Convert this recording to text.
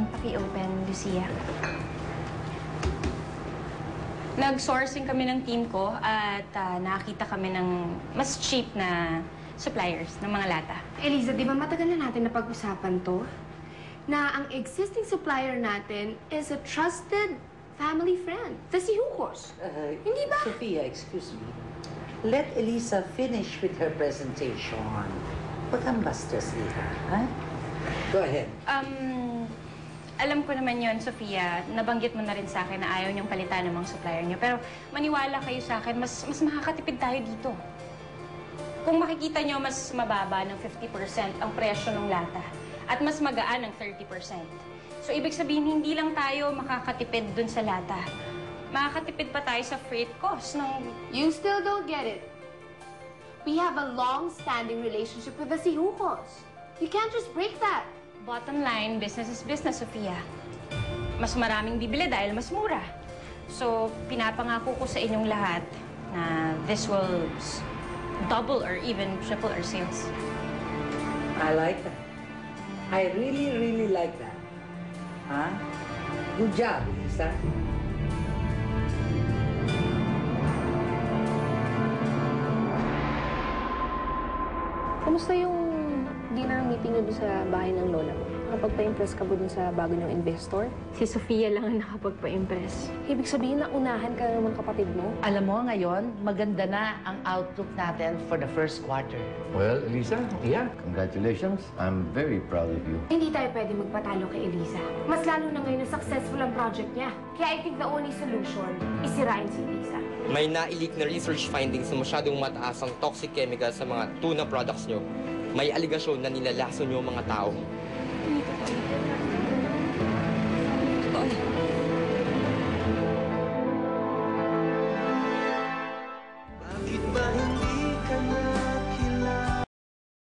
Paki-open, Lucia. Nag-sourcing kami ng team ko at nakakita kami ng mas cheap na suppliers ng mga lata. Eliza, di ba matagal na natin napag-usapan to? Na ang existing supplier natin is a trusted family friend. The Sihucos. Hindi ba? Sophia, excuse me. Let Elisa finish with her presentation. Huwag kang bastos dito, ha? Go ahead. Alam ko naman yon, Sophia. Nabanggit mo na rin sa akin na ayaw niyong palitan ng mga supplier niyo. Pero maniwala kayo sa akin, mas makakatipid tayo dito. Kung makikita niyo, mas mababa ng 50% ang presyo ng lata. At mas magaan ng 30%. So, ibig sabihin, hindi lang tayo makakatipid dun sa lata. Makakatipid pa tayo sa freight cost ng... You still don't get it. We have a long-standing relationship with the Sihucos. You can't just break that. Bottom line, business is business, Sophia. Mas maraming bibili dahil mas mura. So, pinapangako ko sa inyong lahat na this will double or even triple our sales. I like that. I really, really like that. Huh? Good job, Elisa. Kamusta yung dinner meeting nyo doon sa bahay ng lola mo? Nakapagpa-impress ka ba dun sa bago niyong investor? Si Sofia lang ang nakapagpa-impress. Ibig sabihin na unahan ka naman kapatid mo? Alam mo, ngayon, maganda na ang outlook natin for the first quarter. Well, Elisa, yeah, congratulations. I'm very proud of you. Hindi tayo pwede magpatalo kay Eliza. Mas lalo na ngayon na successful ang project niya. Kaya I think the only solution is sirain si Eliza. May na-leak na research findings na masyadong mataas ang toxic chemical sa mga tuna products nyo. May aligasyon na nilalason nyo mga tao. Hindi totoo.